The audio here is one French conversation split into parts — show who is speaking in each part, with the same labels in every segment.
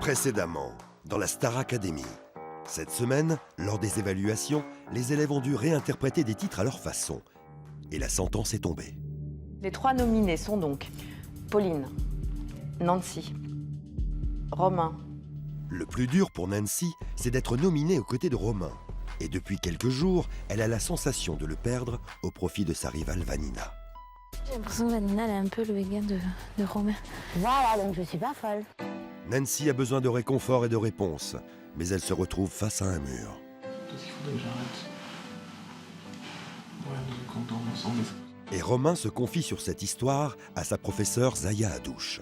Speaker 1: Précédemment, dans la Star Academy. Cette semaine, lors des évaluations, les élèves ont dû réinterpréter des titres à leur façon. Et la sentence est tombée.
Speaker 2: Les 3 nominés sont donc Pauline, Nancy, Romain.
Speaker 1: Le plus dur pour Nancy, c'est d'être nominée aux côtés de Romain. Et depuis quelques jours, elle a la sensation de le perdre au profit de sa rivale Vanina.
Speaker 3: J'ai l'impression que Vanina elle a un peu le gars de Romain.
Speaker 4: Voilà, donc je suis pas folle.
Speaker 1: Nancy a besoin de réconfort et de réponses, mais elle se retrouve face à un mur.
Speaker 5: Peut-être qu'il faudrait que j'arrête. Ouais, on est contents ensemble.
Speaker 1: Et Romain se confie sur cette histoire à sa professeure Zaya Hadouche.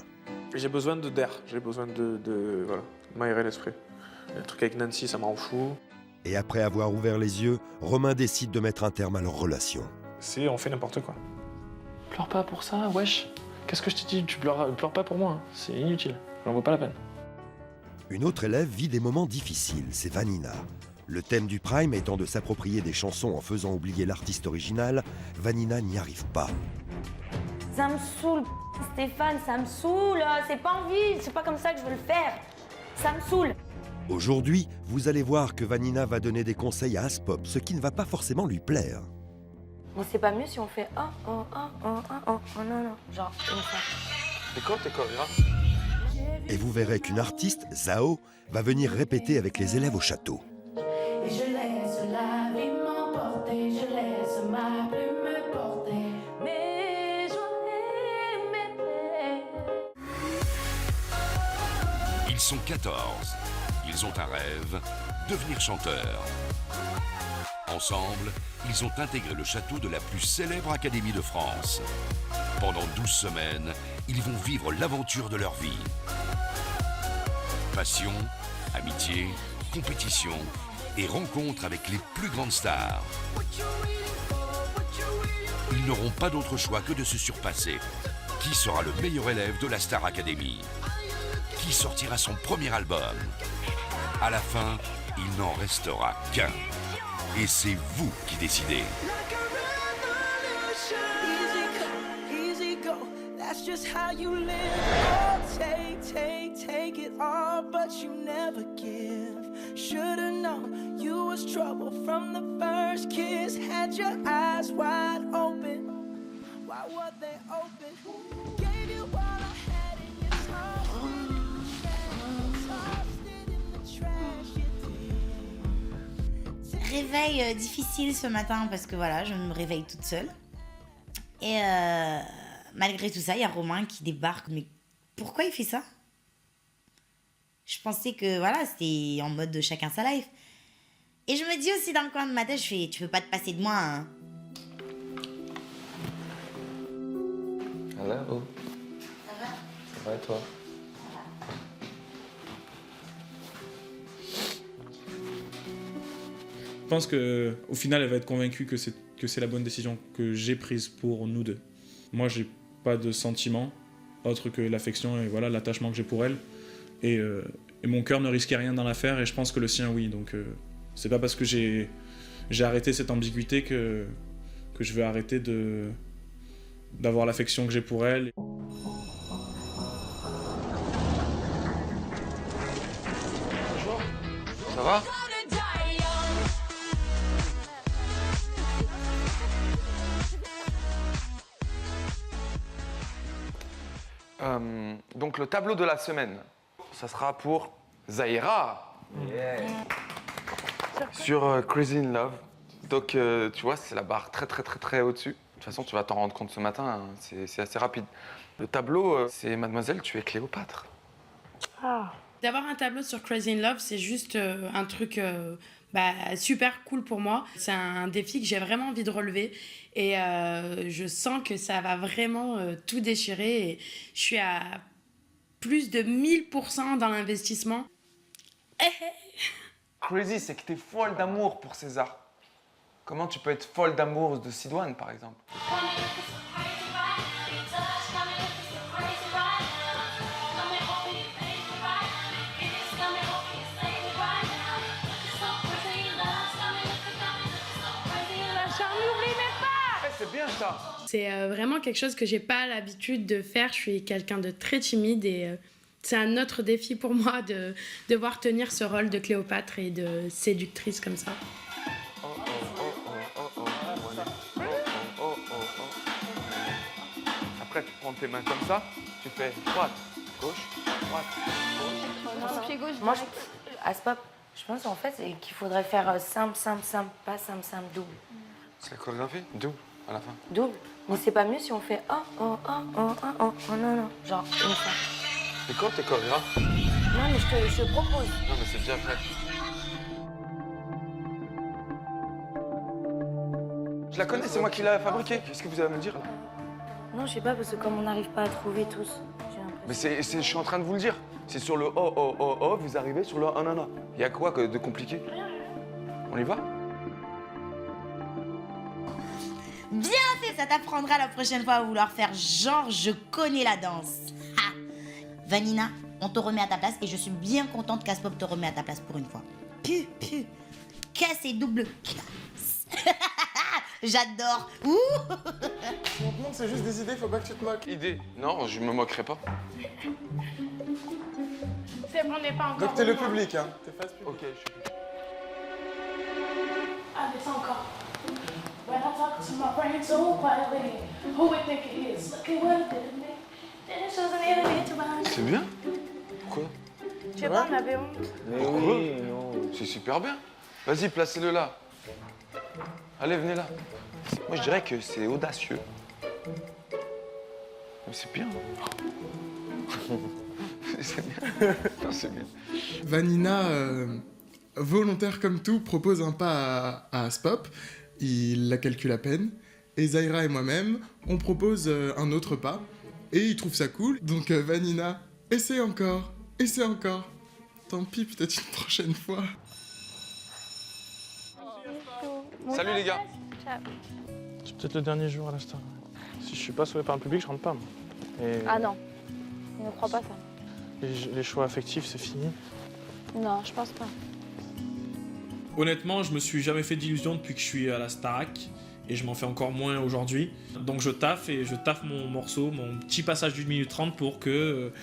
Speaker 5: J'ai besoin d'air, j'ai besoin de voilà, m'aérer l'esprit. Le truc avec Nancy, ça me rend fou.
Speaker 1: Et après avoir ouvert les yeux, Romain décide de mettre un terme à leur relation.
Speaker 5: On fait n'importe quoi. Pleure pas pour ça, wesh. Qu'est-ce que je t'ai dit? Tu pleures pas pour moi, hein. C'est inutile. J'en vaut pas la peine.
Speaker 1: Une autre élève vit des moments difficiles, c'est Vanina. Le thème du Prime étant de s'approprier des chansons en faisant oublier l'artiste original, Vanina n'y arrive pas.
Speaker 4: Ça me saoule, Stéphane, ça me saoule. C'est pas envie, c'est pas comme ça que je veux le faire. Ça me saoule.
Speaker 1: Aujourd'hui, vous allez voir que Vanina va donner des conseils à Aspop, ce qui ne va pas forcément lui plaire.
Speaker 4: Mais c'est pas mieux si on fait oh non, non, genre une fois.
Speaker 5: T'es quoi, Ira?
Speaker 1: Et vous verrez qu'une artiste, Zao, va venir répéter avec les élèves au château.
Speaker 6: Et je laisse la vie m'emporter, je laisse ma plume me porter, mes journées, mes plaies.
Speaker 7: Ils sont 14. Ils ont un rêve, devenir chanteurs. Ensemble, ils ont intégré le château de la plus célèbre académie de France. Pendant 12 semaines, ils vont vivre l'aventure de leur vie. Passion, amitié, compétition et rencontre avec les plus grandes stars. Ils n'auront pas d'autre choix que de se surpasser. Qui sera le meilleur élève de la Star Academy? Qui sortira son premier album? À la fin, il n'en restera qu'un. Et c'est vous qui décidez.
Speaker 6: Easy go, that's just how you live. Oh, take it all, but you never give. Should've known you was trouble from the first kiss. Had your eyes wide open. Why were they open? Gave you all I had in your time. Tossed it in the trash, you did.
Speaker 8: Réveil difficile ce matin parce que voilà, je me réveille toute seule. Et malgré tout ça, il y a Romain qui débarque. Mais pourquoi il fait ça? Je pensais que voilà, c'était en mode de chacun sa life. Et je me dis aussi dans le coin de ma tête, je fais, tu peux pas te passer de moi, hein.
Speaker 5: Hello.
Speaker 8: Ça va?
Speaker 5: Ça va et toi?
Speaker 9: Je pense qu'au final, elle va être convaincue que c'est la bonne décision que j'ai prise pour nous deux. Moi, j'ai pas de sentiment autre que l'affection et voilà l'attachement que j'ai pour elle. Et mon cœur ne risquait rien dans l'affaire et je pense que le sien, oui. Donc, c'est pas parce que j'ai arrêté cette ambiguïté que je vais arrêter d'avoir l'affection que j'ai pour elle.
Speaker 5: Bonjour. Ça va?
Speaker 10: Donc le tableau de la semaine, ça sera pour Zaira. Sur Crazy in Love. Donc tu vois, c'est la barre très au-dessus. De toute façon, tu vas t'en rendre compte ce matin, hein, c'est assez rapide. Le tableau, c'est Mademoiselle, tu es Cléopâtre.
Speaker 11: D'avoir un tableau sur Crazy in Love, c'est juste un truc super cool pour moi. C'est un défi que j'ai vraiment envie de relever et je sens que ça va vraiment tout déchirer. Et je suis à plus de 1000% dans l'investissement.
Speaker 10: Crazy, c'est que t'es folle d'amour pour César. Comment tu peux être folle d'amour de Sidoine, par exemple? C'est bien ça.
Speaker 11: C'est vraiment quelque chose que j'ai pas l'habitude de faire. Je suis quelqu'un de très timide et C'est un autre défi pour moi de devoir tenir ce rôle de Cléopâtre et de séductrice comme ça.
Speaker 10: Après, tu prends tes mains comme ça, tu fais droite, gauche, droite, gauche.
Speaker 4: Pied gauche. Moi, à Spop, je pense en fait c'est qu'il faudrait faire simple, simple, simple, pas simple, simple, double.
Speaker 10: C'est la chorégraphie, double, à la fin.
Speaker 4: Double. Mais c'est pas mieux si on fait oh, oh, oh, oh, oh, oh, oh, non, non. Genre une fois.
Speaker 10: Et quand t'es chorégraphe?
Speaker 4: Non, mais je te propose.
Speaker 10: Non, mais c'est déjà fait. Je la connais, c'est moi qui l'ai fabriquée. Qu'est-ce que vous avez à me dire là?
Speaker 4: Non, je sais pas, parce que comme on n'arrive pas à trouver tous, j'ai l'impression.
Speaker 10: Mais je suis en train de vous le dire. C'est sur le oh, oh, oh, oh, vous arrivez sur le anana. Il y a quoi de compliqué? On y va?
Speaker 8: Bien fait, ça t'apprendra la prochaine fois à vouloir faire genre je connais la danse. Ha. Vanina, on te remet à ta place et je suis bien contente qu'Aspop te remet à ta place pour une fois. Pu, casse et double classe. J'adore. Ouh.
Speaker 12: Maintenant, c'est juste des idées, faut pas que tu te moques.
Speaker 10: Idée? Non, je me moquerai pas.
Speaker 11: C'est bon, on n'est pas encore.
Speaker 12: Donc t'es le public, hein. T'es face public.
Speaker 10: Ok, je suis public.
Speaker 11: Ah, mais c'est encore. When I talk to my brain so quietly, who would think it is? Look at what it did to me. Then it doesn't even need to mind.
Speaker 10: C'est bien? Pourquoi?
Speaker 4: Tu sais pas, on avait honte.
Speaker 10: Pourquoi? C'est super bien. Vas-y, placez-le là. Allez, venez là. Moi, je dirais que c'est audacieux. Mais c'est bien. C'est bien. Non, c'est bien.
Speaker 12: Vanina, volontaire comme tout, propose un pas à Aspop. Il la calcule à peine. Et Zaira et moi-même, on propose un autre pas. Et il trouve ça cool. Donc Vanina, essaie encore. Tant pis, peut-être une prochaine fois.
Speaker 10: Salut les gars.
Speaker 5: C'est peut-être le dernier jour à la Star. Si je suis pas sauvé par le public, je rentre pas. Moi. Et
Speaker 3: Ah non, je ne crois pas ça.
Speaker 5: les choix affectifs, c'est fini.
Speaker 3: Non, je pense pas.
Speaker 9: Honnêtement, je me suis jamais fait d'illusions depuis que je suis à la Starac. Et je m'en fais encore moins aujourd'hui. Donc je taffe mon morceau, mon petit passage d'1 minute 30 pour que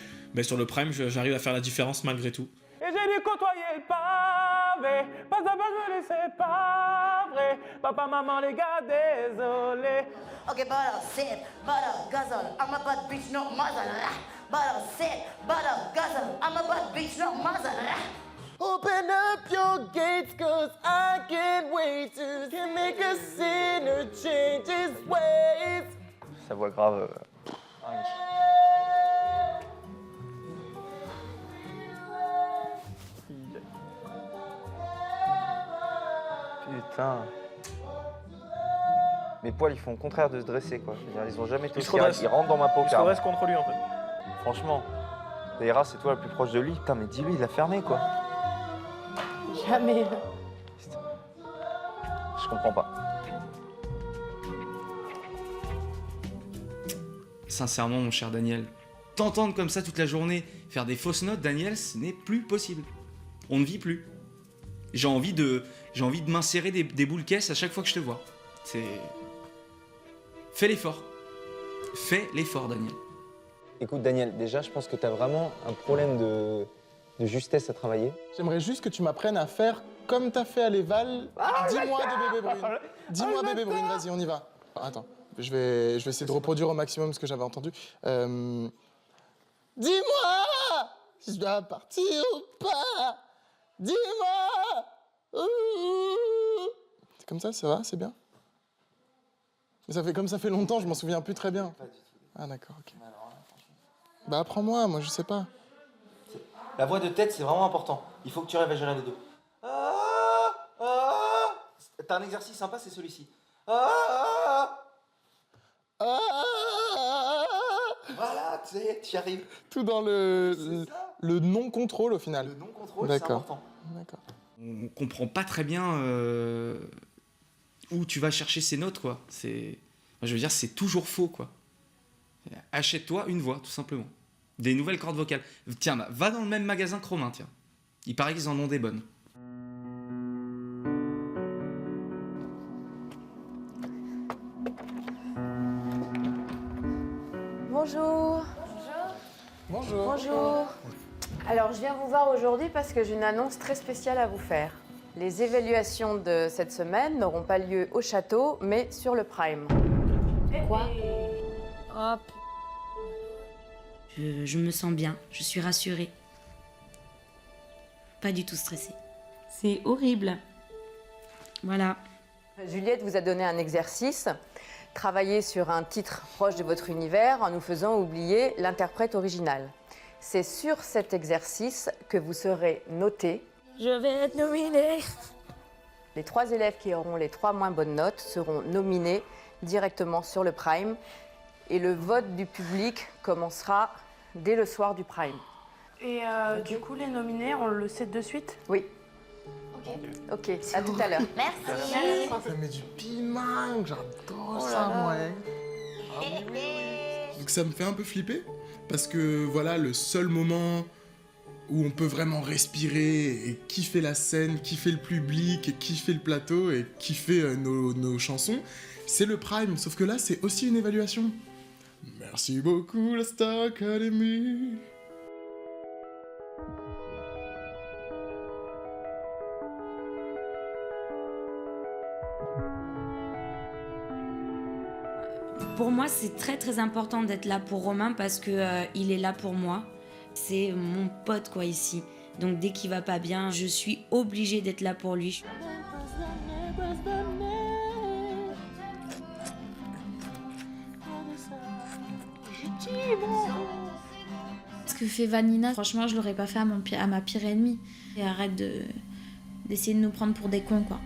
Speaker 9: sur le prime, j'arrive à faire la différence malgré tout.
Speaker 13: Et j'ai dû côtoyer le pavé, pas à pas je me laissais pas vrai. Papa, maman, les gars, désolé.
Speaker 8: Ok, butter, sit, butter, guzzle, I'm a butt bitch, no muzzle. Butter, sit, butter, guzzle, I'm a butt bitch, no muzzle.
Speaker 13: Open up your gates, cause I can't wait to can make a sinner change his ways.
Speaker 14: Sa voix grave. Putain. Mes poils, ils font le contraire de se dresser, quoi. Je veux dire, ils ont jamais été ils rentrent dans ma peau,
Speaker 5: Ils se redressent contre lui, en fait.
Speaker 14: Franchement. Zaira, c'est toi la plus proche de lui. Putain, mais dis-lui, il a fermé, quoi.
Speaker 4: Jamais.
Speaker 14: Je comprends pas.
Speaker 15: Sincèrement, mon cher Daniel, t'entendre comme ça toute la journée, faire des fausses notes, Daniel, ce n'est plus possible. On ne vit plus. J'ai envie de m'insérer des boules caisses à chaque fois que je te vois. Fais l'effort. Fais l'effort, Daniel.
Speaker 14: Écoute, Daniel, déjà, je pense que t'as vraiment un problème de justesse à travailler.
Speaker 12: J'aimerais juste que tu m'apprennes à faire comme t'as fait à l'Eval. Dis-moi de bébé brune. Dis-moi bébé brune, vas-y, on y va. Attends, je vais essayer de reproduire au maximum ce que j'avais entendu. Dis-moi si je dois partir ou pas. Dis-moi. C'est comme ça va, c'est bien. Mais comme ça fait longtemps, je m'en souviens plus très bien. Ah d'accord, ok. Bah apprends-moi, moi je sais pas.
Speaker 14: La voix de tête, c'est vraiment important. Il faut que tu arrives à gérer les deux. T'as un exercice sympa, c'est celui-ci. Voilà, tu y arrives.
Speaker 12: Tout dans le non-contrôle au final.
Speaker 14: Le non-contrôle, c'est important.
Speaker 12: D'accord.
Speaker 15: On comprend pas très bien où tu vas chercher ces notes, quoi. Je veux dire, c'est toujours faux, quoi. Achète-toi une voix, tout simplement. Des nouvelles cordes vocales. Tiens, va dans le même magasin que Romain, tiens. Il paraît qu'ils en ont des bonnes.
Speaker 3: Bonjour.
Speaker 12: Bonjour.
Speaker 2: Bonjour. Alors, je viens vous voir aujourd'hui parce que j'ai une annonce très spéciale à vous faire. Les évaluations de cette semaine n'auront pas lieu au château, mais sur le Prime.
Speaker 8: Quoi? Hop. Je me sens bien, je suis rassurée. Pas du tout stressée. C'est horrible. Voilà.
Speaker 2: Juliette vous a donné un exercice. Travailler sur un titre proche de votre univers en nous faisant oublier l'interprète original. C'est sur cet exercice que vous serez notés.
Speaker 3: Je vais être nominée.
Speaker 2: Les 3 élèves qui auront les 3 moins bonnes notes seront nominés directement sur le Prime. Et le vote du public commencera dès le soir du Prime.
Speaker 11: Et du coup, les nominés, on le sait de suite?
Speaker 2: Oui. Ok, à tout à l'heure.
Speaker 8: Merci.
Speaker 12: Ça met du piment, j'adore
Speaker 2: Oh là
Speaker 12: ça,
Speaker 2: là.
Speaker 12: moi. Donc ça me fait un peu flipper, parce que voilà, le seul moment où on peut vraiment respirer et kiffer la scène, kiffer le public, et kiffer le plateau et kiffer nos chansons, c'est le Prime. Sauf que là, c'est aussi une évaluation. Merci beaucoup, la Star Academy.
Speaker 8: Pour moi, c'est très très important d'être là pour Romain parce que il est là pour moi. C'est mon pote quoi ici. Donc dès qu'il va pas bien, je suis obligée d'être là pour lui.
Speaker 3: Ce que fait Vanina, franchement, je l'aurais pas fait à ma pire ennemie. Et arrête d'essayer de nous prendre pour des cons, quoi.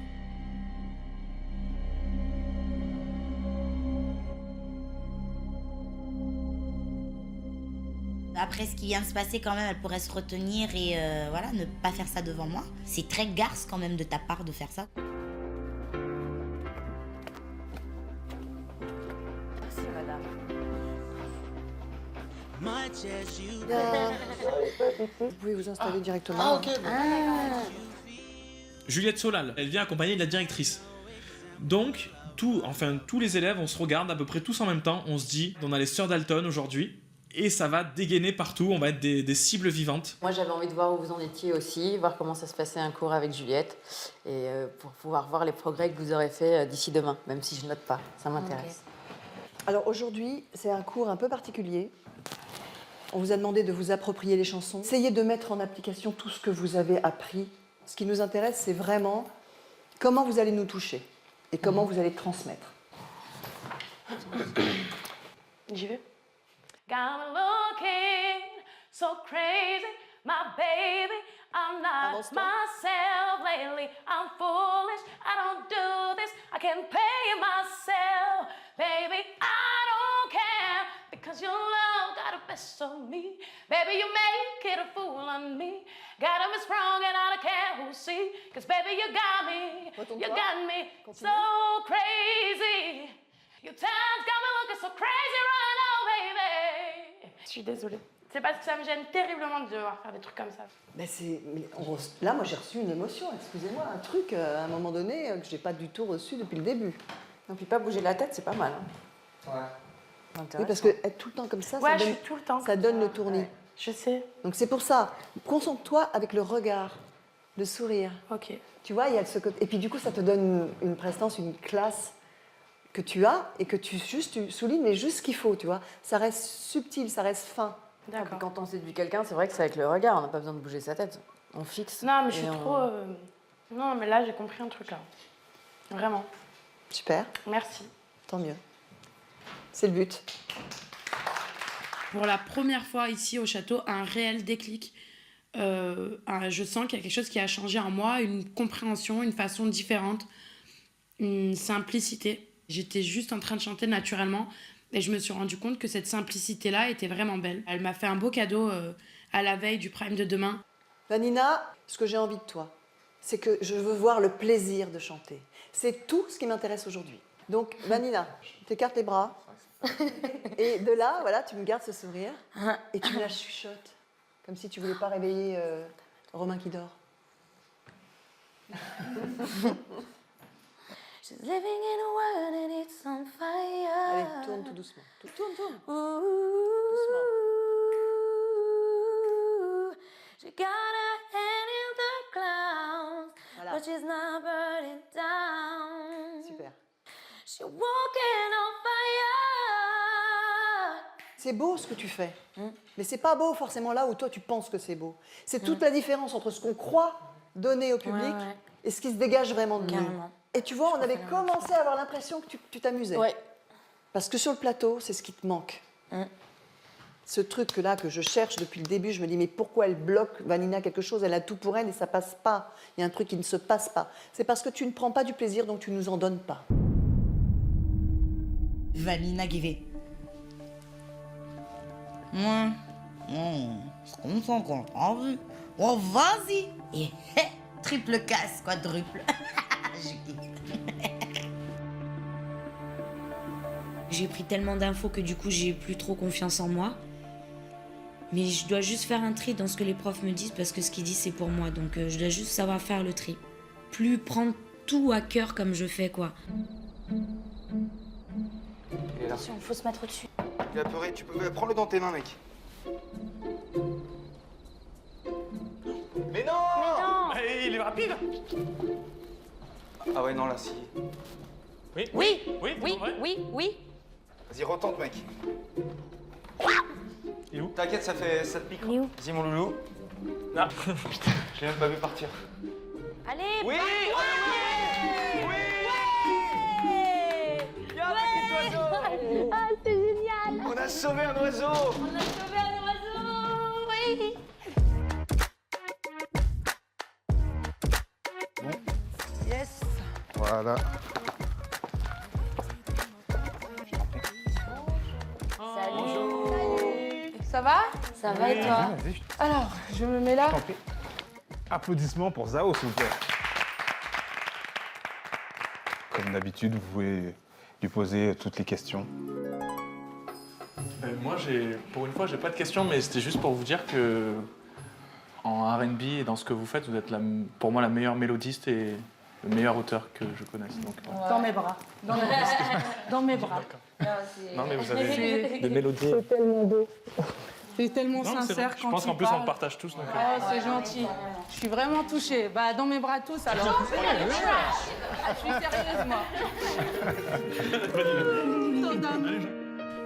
Speaker 8: Après ce qui vient de se passer quand même, elle pourrait se retenir et voilà, ne pas faire ça devant moi. C'est très garce quand même de ta part de faire ça.
Speaker 2: Merci, madame.
Speaker 16: Vous pouvez vous installer directement.
Speaker 12: Ah, ok.
Speaker 5: Juliette Solal, elle vient accompagnée de la directrice. Donc, tous les élèves, on se regarde à peu près tous en même temps, on se dit, on a les sœurs Dalton aujourd'hui, et ça va dégainer partout, on va être des cibles vivantes.
Speaker 2: Moi, j'avais envie de voir où vous en étiez aussi, voir comment ça se passait un cours avec Juliette, et pour pouvoir voir les progrès que vous aurez fait d'ici demain, même si je note pas, ça m'intéresse.
Speaker 16: Alors aujourd'hui, c'est un cours un peu particulier. On vous a demandé de vous approprier les chansons. Essayez de mettre en application tout ce que vous avez appris. Ce qui nous intéresse, c'est vraiment comment vous allez nous toucher et comment vous allez transmettre.
Speaker 11: J'y vais.
Speaker 4: Got me looking so crazy, my baby. I'm not myself lately. I'm foolish. I don't do this. I can't pay myself, baby. I don't care because your love got the best of me, baby. You make it a fool on me. Gotta be strong and I don't care who see, cause baby you got me. You got me so crazy. Your time's got me looking so crazy right now, baby.
Speaker 11: Je suis désolée. C'est parce que ça me gêne terriblement de devoir faire des trucs comme ça.
Speaker 16: Ben là, moi, j'ai reçu une émotion, excusez-moi, un truc, à un moment donné, que j'ai pas du tout reçu depuis le début.
Speaker 2: Non, puis pas bouger la tête, c'est pas mal.
Speaker 16: Oui, parce que être tout le temps comme ça,
Speaker 11: Ouais,
Speaker 16: ça
Speaker 11: je
Speaker 16: donne,
Speaker 11: suis tout le temps
Speaker 16: ça
Speaker 11: comme
Speaker 16: donne
Speaker 11: ça.
Speaker 16: le tournis.
Speaker 11: Ouais. Je sais.
Speaker 16: Donc c'est pour ça, concentre-toi avec le regard, le sourire.
Speaker 11: Ok.
Speaker 16: Tu vois, il y a ce côté. Et puis du coup, ça te donne une prestance, une classe que tu as et que tu soulignes, mais juste ce qu'il faut, tu vois. Ça reste subtil, ça reste fin.
Speaker 2: Puis quand on séduit quelqu'un, c'est vrai que c'est avec le regard, on n'a pas besoin de bouger sa tête. On fixe.
Speaker 11: Non, mais je
Speaker 2: et
Speaker 11: suis
Speaker 2: on-
Speaker 11: trop. Non, mais là, j'ai compris un truc là. Vraiment.
Speaker 16: Super,
Speaker 11: Merci.
Speaker 16: tant mieux. C'est le but.
Speaker 11: Pour la première fois ici au château, un réel déclic. Je sens qu'il y a quelque chose qui a changé en moi, une compréhension, une façon différente, une simplicité. J'étais juste en train de chanter naturellement et je me suis rendu compte que cette simplicité-là était vraiment belle. Elle m'a fait un beau cadeau à la veille du prime de demain.
Speaker 16: Vanina, ce que j'ai envie de toi, c'est que je veux voir le plaisir de chanter. C'est tout ce qui m'intéresse aujourd'hui. Donc, Vanina, t'écartes les bras. Et de là, voilà, tu me gardes ce sourire et tu me la chuchotes. Comme si tu voulais pas réveiller Romain qui dort.
Speaker 3: She's living in a world and it's on fire.
Speaker 16: Allez, tourne tout doucement. Tourne.
Speaker 3: Doucement.
Speaker 17: but she's not burning down.
Speaker 16: Super.
Speaker 17: She's walking on fire.
Speaker 16: C'est beau ce que tu fais, mais c'est pas beau forcément là où toi tu penses que c'est beau. C'est toute la différence entre ce qu'on croit donner au public et ce qui se dégage vraiment de nous.
Speaker 17: Carrément.
Speaker 16: Et tu vois, on avait commencé à avoir l'impression que tu t'amusais.
Speaker 17: Ouais.
Speaker 16: Parce que sur le plateau, c'est ce qui te manque. Ce truc-là que je cherche depuis le début, je me dis, mais pourquoi elle bloque Vanina quelque chose? Elle a tout pour elle et ça passe pas. Il y a un truc qui ne se passe pas. C'est parce que tu ne prends pas du plaisir, donc tu nous en donnes pas.
Speaker 8: Vanina qui fait. Je comprends qu'on a vu. Oh, vas-y. Et triple casse, quadruple.
Speaker 3: J'ai pris tellement d'infos que du coup j'ai plus trop confiance en moi. Mais je dois juste faire un tri dans ce que les profs me disent parce que ce qu'ils disent c'est pour moi. Donc je dois juste savoir faire le tri. Plus prendre tout à cœur comme je fais quoi.
Speaker 17: Attention, faut se mettre au-dessus.
Speaker 18: Il a apeuré, tu peux prends-le dans tes mains, mec. Mais non!
Speaker 5: Il est rapide.
Speaker 18: Ah ouais, non, là, si.
Speaker 17: Oui.
Speaker 18: Vas-y, retente, mec.
Speaker 5: Il est où?
Speaker 18: T'inquiète, ça te pique.
Speaker 17: Il est où?
Speaker 18: Vas-y, mon loulou. Ah, putain, je l'ai même pas vu partir.
Speaker 17: Allez.
Speaker 18: Oui!
Speaker 17: Ah, c'est génial.
Speaker 18: On a sauvé un oiseau!
Speaker 17: On a sauvé un oiseau. Oui.
Speaker 16: Yes.
Speaker 18: Voilà.
Speaker 17: Salut.
Speaker 19: Ça va?
Speaker 17: Ça va et toi?
Speaker 19: Alors, je me mets là.
Speaker 20: Applaudissements pour Zao, s'il vous plaît. Comme d'habitude, vous pouvez lui poser toutes les questions.
Speaker 5: Moi, pour une fois, j'ai pas de questions, mais c'était juste pour vous dire que en R&B et dans ce que vous faites, vous êtes pour moi la meilleure mélodiste et le meilleur auteur que je connaisse. Donc,
Speaker 19: Dans mes bras. Dans mes bras. Dans mes bras.
Speaker 5: Non, mais vous avez des mélodies.
Speaker 19: C'est tellement beau. C'est tellement
Speaker 5: Non, c'est
Speaker 19: sincère
Speaker 5: vrai.
Speaker 19: quand
Speaker 5: Je pense
Speaker 19: tu
Speaker 5: qu'en plus, on
Speaker 19: parles.
Speaker 5: le partage tous. Donc,
Speaker 19: Oh, c'est gentil. Je suis vraiment touchée. Bah, dans mes bras tous, alors. Je suis sérieuse, moi.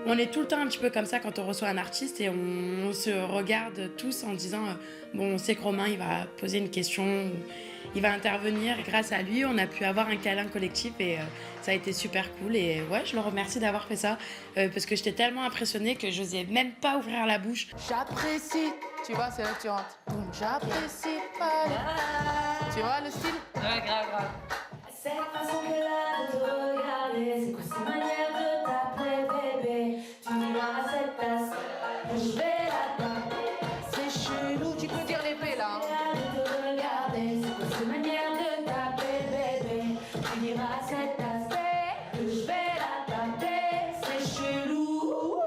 Speaker 11: On est tout le temps un petit peu comme ça quand on reçoit un artiste et on se regarde tous en disant bon, on sait que Romain il va poser une question, ou il va intervenir. Et grâce à lui, on a pu avoir un câlin collectif et ça a été super cool. Et ouais, je le remercie d'avoir fait ça parce que j'étais tellement impressionnée que je n'osais même pas ouvrir la bouche.
Speaker 19: J'apprécie. Tu vois, c'est là que tu rentres. J'apprécie pas. Tu vois le style? Ouais, grave.
Speaker 17: Cette façon qu'elle a de te regarder, c'est quoi cette manière de t'appeler bébé? Tu diras à cette place que je vais la taper.
Speaker 19: C'est chelou, tu peux dire l'épée là.
Speaker 17: De te regarder, c'est quoi cette manière de t'appeler bébé? Tu diras à cette place que je vais la taper. C'est chelou.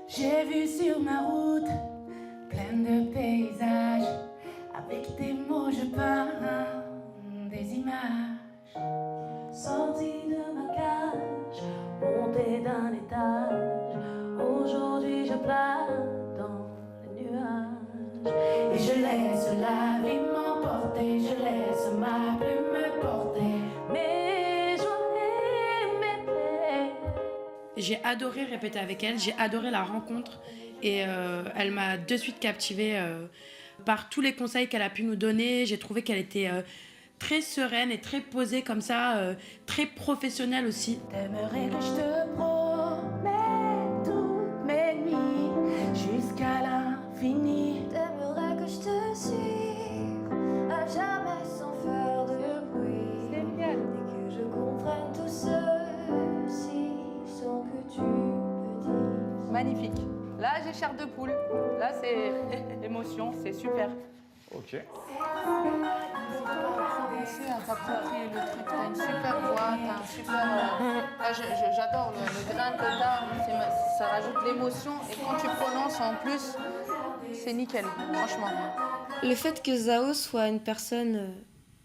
Speaker 11: J'ai vu sur ma route plein de paysages. Avec des mots je peins des images.
Speaker 17: Sortie de ma cage, montée d'un étage. Aujourd'hui je plane dans les nuages.
Speaker 11: Et je laisse la vie m'emporter, je laisse ma plume me porter.
Speaker 17: Mes joies et mes plaies.
Speaker 11: J'ai adoré répéter avec elle, j'ai adoré la rencontre et elle m'a de suite captivée par tous les conseils qu'elle a pu nous donner. J'ai trouvé qu'elle était très sereine et très posée comme ça, très professionnelle aussi.
Speaker 17: T'aimerais que je te promette toutes mes nuits jusqu'à l'infini. T'aimerais que je te suive à jamais sans faire de bruit. Et que je comprenne tout ceci sans que tu le dises.
Speaker 19: Magnifique. Là, j'ai chair de poule. Là, c'est émotion, c'est super.
Speaker 20: Ok.
Speaker 19: T'as compris le truc, t'as une super voix, t'as un super... Là, j'adore le grain que t'as, ça rajoute l'émotion et quand tu prononces en plus, c'est nickel, franchement.
Speaker 21: Le fait que Zao soit une personne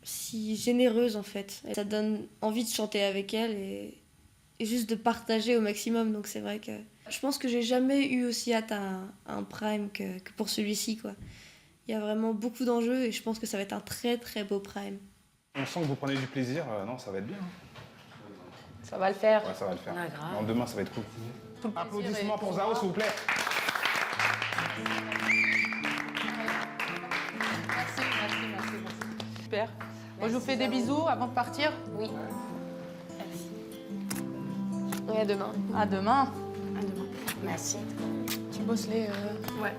Speaker 21: si généreuse en fait, ça donne envie de chanter avec elle et juste de partager au maximum, donc c'est vrai que je pense que j'ai jamais eu aussi hâte à un prime que pour celui-ci quoi. Il y a vraiment beaucoup d'enjeux et je pense que ça va être un très très beau prime.
Speaker 20: On sent que vous prenez du plaisir. Non, ça va être bien.
Speaker 19: Ça va le faire.
Speaker 20: Ouais, ça va le faire.
Speaker 19: Ah, grave.
Speaker 20: Non, demain, ça va être cool.
Speaker 19: Tout le plaisir
Speaker 20: Applaudissements
Speaker 19: est
Speaker 20: pour
Speaker 19: pour
Speaker 20: Zao,
Speaker 19: moi.
Speaker 20: s'il vous plaît.
Speaker 19: Merci. Super. Bon, je vous fais des bisous avant de partir.
Speaker 21: Oui. Et à demain.
Speaker 19: À demain.
Speaker 21: À demain. Merci.
Speaker 19: Tu bosses les... Ouais.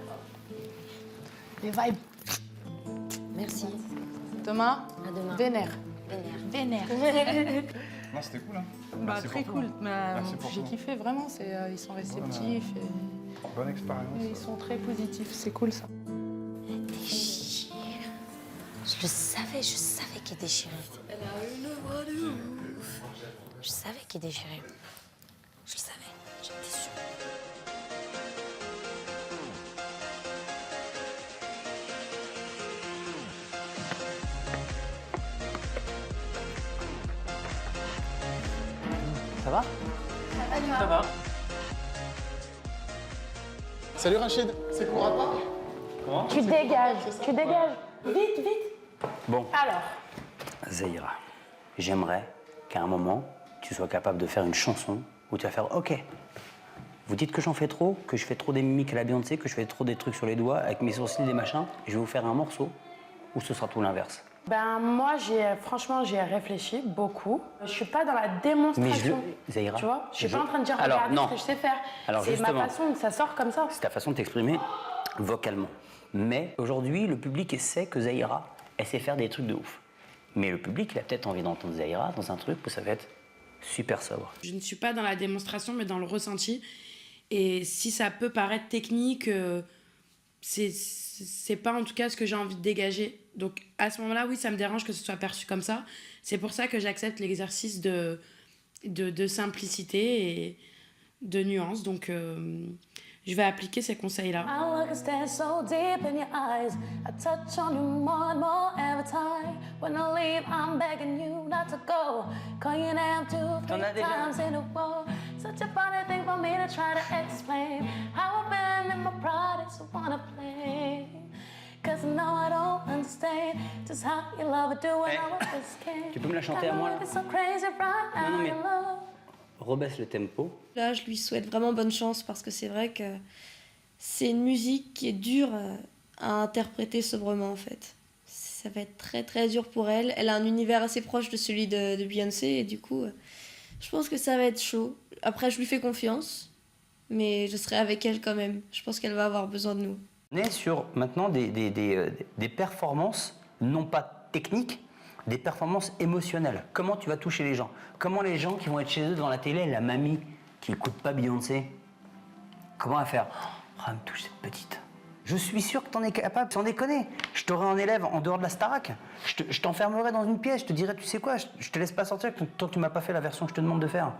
Speaker 19: Les vibes.
Speaker 21: Merci.
Speaker 19: Demain.
Speaker 21: À demain.
Speaker 19: Vénère.
Speaker 21: Vénère.
Speaker 20: Non, c'était cool. Hein.
Speaker 19: Bah,
Speaker 20: Merci
Speaker 19: très
Speaker 20: pour
Speaker 19: cool.
Speaker 20: tout.
Speaker 19: Mais,
Speaker 20: Merci pour
Speaker 19: j'ai
Speaker 20: tout.
Speaker 19: kiffé vraiment. Ils sont réceptifs
Speaker 20: Bonne expérience.
Speaker 19: et ils sont très positifs. C'est cool ça.
Speaker 8: Déchire. Je savais qu'il déchirait. Elle a une voix de ouf. Je savais qu'il déchirait. Je le savais, j'étais sûre.
Speaker 14: Ça va?
Speaker 13: Ça va. Salut Rachid, c'est court à part?
Speaker 4: Tu dégages. Vite.
Speaker 1: Bon,
Speaker 4: Alors,
Speaker 1: Zahira, j'aimerais qu'à un moment, tu sois capable de faire une chanson où tu vas faire OK. Vous dites que j'en fais trop, que je fais trop des mimiques à la Beyoncé, que je fais trop des trucs sur les doigts avec mes sourcils, des machins, et je vais vous faire un morceau où ce sera tout l'inverse.
Speaker 11: Ben moi, franchement, j'ai réfléchi beaucoup. Je suis pas dans la démonstration.
Speaker 1: Zahira,
Speaker 11: Tu vois, je suis
Speaker 1: je-
Speaker 11: pas en train de dire
Speaker 1: Alors,
Speaker 11: regardez
Speaker 1: non.
Speaker 11: ce que je sais faire.
Speaker 1: Alors,
Speaker 11: c'est ma
Speaker 1: justement.
Speaker 11: façon, ça sort comme ça.
Speaker 1: C'est ta façon de t'exprimer vocalement. Mais aujourd'hui, le public sait que Zahira, elle sait faire des trucs de ouf. Mais le public, il a peut-être envie d'entendre Zahira dans un truc où ça va être super sobre.
Speaker 11: Je ne suis pas dans la démonstration, mais dans le ressenti. Et si ça peut paraître technique, c'est pas en tout cas ce que j'ai envie de dégager. Donc à ce moment-là, oui, ça me dérange que ce soit perçu comme ça. C'est pour ça que j'accepte l'exercice de simplicité et de nuance. Donc je vais appliquer ces conseils-là.
Speaker 4: I look and stare so deep in your eyes. I touch on you more and more every time. When I leave, I'm begging you not to go. Call your name 2, 3 times in a row. Such a funny thing for me to try to explain. How I've been in my pride, it's wanna play. Cause no, I don't understand just how you love it, do when I was this kid.
Speaker 1: Tu peux me la chanter à moi, là?
Speaker 4: It's so crazy right now,
Speaker 1: Non, mais-
Speaker 4: your love.
Speaker 1: Rebaisse le tempo.
Speaker 21: Là, je lui souhaite vraiment bonne chance parce que c'est vrai que c'est une musique qui est dure à interpréter sobrement en fait. Ça va être très très dur pour elle. Elle a un univers assez proche de celui de Beyoncé et du coup, je pense que ça va être chaud. Après, je lui fais confiance, mais je serai avec elle quand même. Je pense qu'elle va avoir besoin de nous.
Speaker 1: On est sur maintenant des performances, non pas techniques, des performances émotionnelles. Comment tu vas toucher les gens? Comment les gens qui vont être chez eux devant la télé, la mamie qui écoute pas Beyoncé, comment elle va faire? Oh, elle me touche cette petite. Je suis sûr que t'en es capable, sans déconner. Je t'aurais en élève en dehors de la Starac. Je t'enfermerais dans une pièce, je te dirais, tu sais quoi, je te laisse pas sortir tant que tu m'as pas fait la version que je te demande de faire.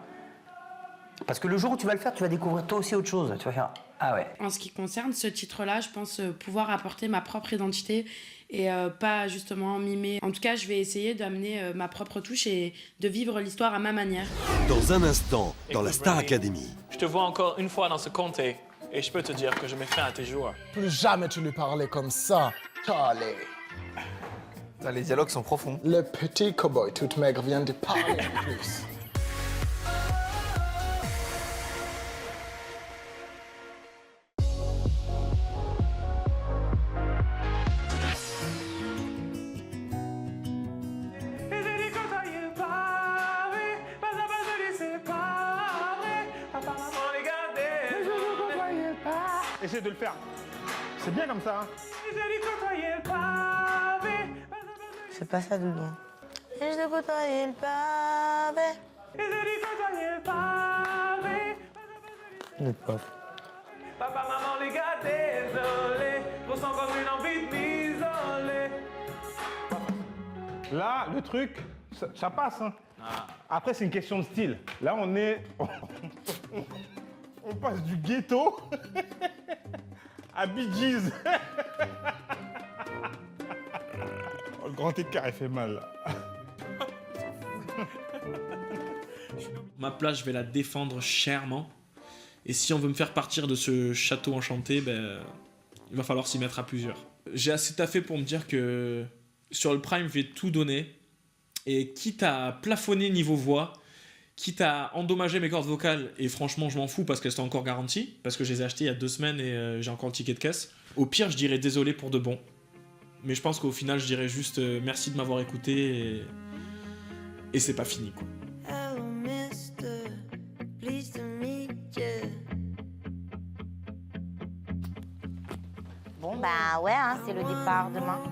Speaker 1: Parce que le jour où tu vas le faire, tu vas découvrir toi aussi autre chose. Tu vas faire, ah ouais.
Speaker 11: En ce qui concerne ce titre-là, je pense pouvoir apporter ma propre identité et pas justement mimer. En tout cas, je vais essayer d'amener ma propre touche et de vivre l'histoire à ma manière.
Speaker 22: Dans un instant, dans la Star Academy.
Speaker 5: Je te vois encore une fois dans ce comté et je peux te dire que je mets fin à tes jours.
Speaker 13: Plus jamais tu lui parlais comme ça, Charlie.
Speaker 14: Les dialogues sont profonds.
Speaker 13: Le petit cowboy tout maigre vient de parler en plus.
Speaker 20: Essaye de le faire. C'est bien comme ça.
Speaker 8: C'est pas ça, Doudou. Et je côtoyais le pavé. Le pauvre.
Speaker 6: Papa, maman, les gars, désolé. Je ressens comme une envie de m'isoler.
Speaker 20: Là, le truc, ça passe. Hein. Après, c'est une question de style. Là, on est... on passe du ghetto à Bee Gees. Oh, le grand écart, il fait mal.
Speaker 5: Ma place, je vais la défendre chèrement. Et si on veut me faire partir de ce château enchanté, ben, il va falloir s'y mettre à plusieurs. J'ai assez taffé pour me dire que sur le Prime, je vais tout donner. Et quitte à plafonner niveau voix, quitte à endommager mes cordes vocales, et franchement, je m'en fous parce qu'elles sont encore garanties, parce que je les ai achetées il y a 2 semaines et j'ai encore le ticket de caisse. Au pire, je dirais désolé pour de bon. Mais je pense qu'au final, je dirais juste merci de m'avoir écouté et c'est pas fini, quoi.
Speaker 6: Hello, mister, pleased to meet you.
Speaker 8: Bon, bah ouais, hein, c'est le départ demain.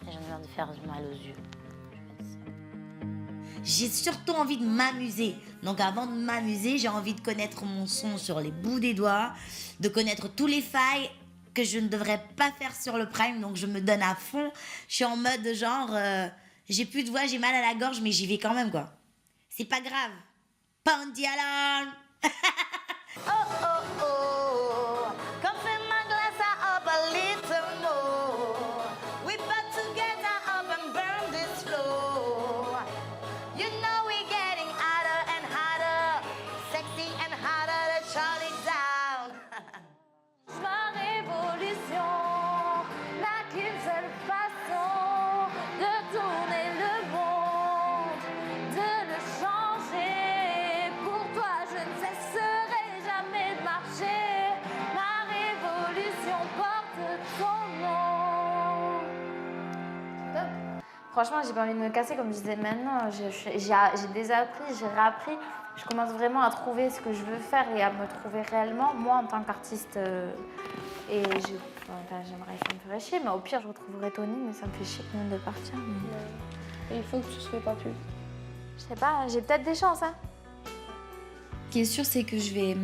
Speaker 8: J'en ai marre de faire mal aux yeux. J'ai surtout envie de m'amuser. Donc avant de m'amuser, j'ai envie de connaître mon son sur les bouts des doigts, de connaître tous les failles que je ne devrais pas faire sur le Prime, donc je me donne à fond. Je suis en mode genre, j'ai plus de voix, j'ai mal à la gorge, mais j'y vais quand même, quoi. C'est pas grave. Pound the alarm. Oh, oh, oh. Come fill my glass up a little more. We put together up and burn this floor. You know we're getting hotter and hotter, sexy and hotter to shut it down.
Speaker 17: Ma révolution n'a qu'une seule façon de tourner le monde, de le changer. Pour toi, je ne cesserai jamais de marcher. Ma révolution porte ton nom. Top. Franchement, j'ai pas envie de me casser, comme je disais maintenant. J'ai désappris, j'ai réappris. Je commence vraiment à trouver ce que je veux faire et à me trouver réellement, moi, en tant qu'artiste. Et j'aimerais, ça me ferait chier, mais au pire, je retrouverai Tony, mais ça me fait chier quand même de partir. Mais... Et il faut que tu ne sois pas plus. Je sais pas, j'ai peut-être des chances, hein.
Speaker 3: Ce qui est sûr, c'est que je vais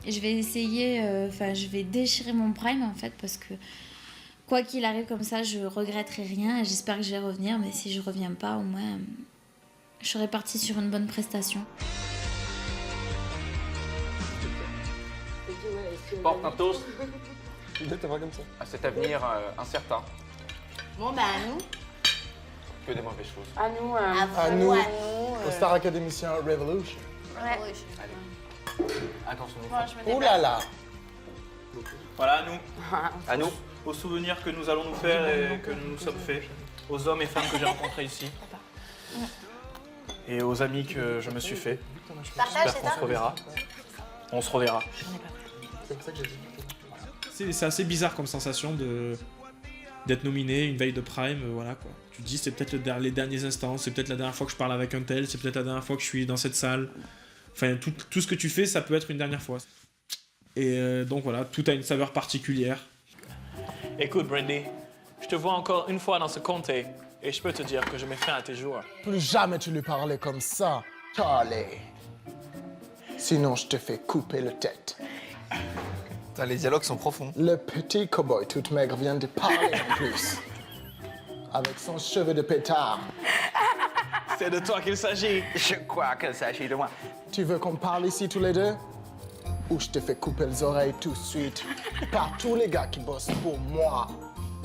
Speaker 3: essayer, je vais déchirer mon Prime, en fait, parce que quoi qu'il arrive comme ça, je regretterai rien et j'espère que je vais revenir, mais si je reviens pas, au moins, je serai partie sur une bonne prestation.
Speaker 18: Porte un toast
Speaker 14: De te voir comme ça.
Speaker 18: à cet avenir incertain.
Speaker 8: Bon, bah à nous.
Speaker 18: Que des mauvaises choses.
Speaker 11: À nous.
Speaker 13: À nous, au Star Academicien Revolution.
Speaker 8: Ouais.
Speaker 18: Allez. Attention.
Speaker 13: Ouh là là.
Speaker 5: Voilà, à nous.
Speaker 18: À nous.
Speaker 5: Aux souvenirs que nous allons nous faire et que nous nous sommes faits. Aux hommes et femmes que j'ai rencontrés ici. Et aux amis que je me suis fait. J'espère qu'on se reverra. On se reverra. C'est assez bizarre comme sensation d'être nominé une veille de Prime, voilà quoi. Tu te dis c'est peut-être les derniers instants, c'est peut-être la dernière fois que je parle avec un tel, c'est peut-être la dernière fois que je suis dans cette salle. Enfin, tout ce que tu fais, ça peut être une dernière fois. Et donc voilà, tout a une saveur particulière. Écoute Brandy, je te vois encore une fois dans ce comté et je peux te dire que je mets fin à tes jours.
Speaker 13: Plus jamais tu lui parlais comme ça, Charlie. Sinon, je te fais couper la tête.
Speaker 14: Putain, les dialogues sont profonds.
Speaker 13: Le petit cowboy tout maigre vient de parler en plus. Avec son cheveu de pétard.
Speaker 5: C'est de toi qu'il s'agit.
Speaker 18: Je crois qu'il s'agit de moi.
Speaker 13: Tu veux qu'on parle ici tous les deux? Ou je te fais couper les oreilles tout de suite par tous les gars qui bossent pour moi,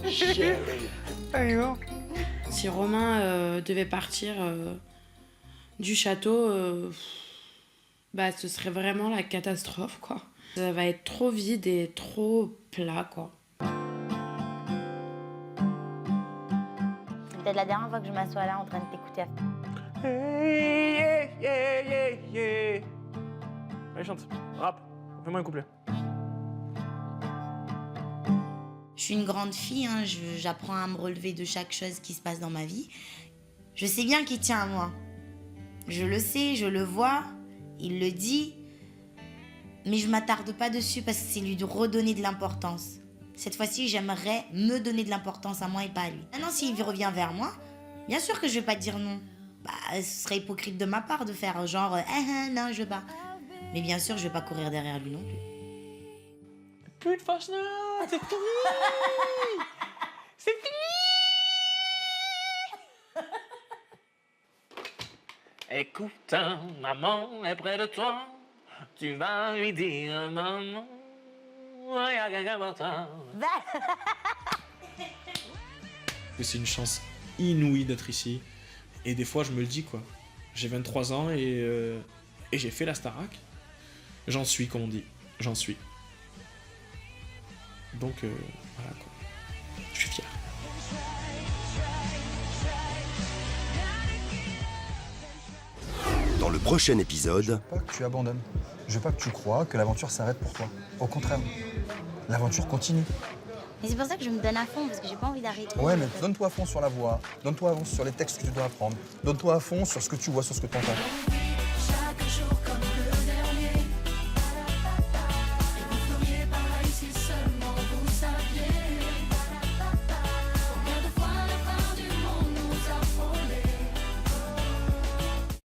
Speaker 13: chérie.
Speaker 11: Si Romain devait partir du château, ce serait vraiment la catastrophe, quoi. Ça va être trop vide et trop plat, quoi.
Speaker 8: C'est peut-être la dernière fois que je m'assois là en train de t'écouter.
Speaker 5: Hey, yeah, yeah, yeah. Allez, chante. Rap. Fais-moi un couplet.
Speaker 8: Je suis une grande fille, hein, j'apprends à me relever de chaque chose qui se passe dans ma vie. Je sais bien qu'il tient à moi. Je le sais, je le vois, il le dit. Mais je m'attarde pas dessus parce que c'est lui de redonner de l'importance. Cette fois-ci, j'aimerais me donner de l'importance à moi et pas à lui. Maintenant, s'il revient vers moi, bien sûr que je vais pas dire non. Ce serait hypocrite de ma part de faire genre non, je veux pas. Mais bien sûr, je vais pas courir derrière lui non plus.
Speaker 5: Plus de fausse note, c'est fini. C'est fini. Écoute, maman est près de toi. Tu vas lui dire maman. C'est une chance inouïe d'être ici. Et des fois, je me le dis, quoi. J'ai 23 ans et j'ai fait la Starac. J'en suis, comme on dit. J'en suis. Donc voilà quoi. Je suis fier.
Speaker 22: Dans le prochain épisode,
Speaker 7: Je veux pas que tu abandonnes. Je veux pas que tu crois que l'aventure s'arrête pour toi. Au contraire, l'aventure continue.
Speaker 10: Mais c'est pour ça que je me donne à fond, parce que j'ai pas envie d'arrêter.
Speaker 7: Ouais, mais donne-toi à fond sur la voix, donne-toi à fond sur les textes que tu dois apprendre, donne-toi à fond sur ce que tu vois, sur ce que tu entends.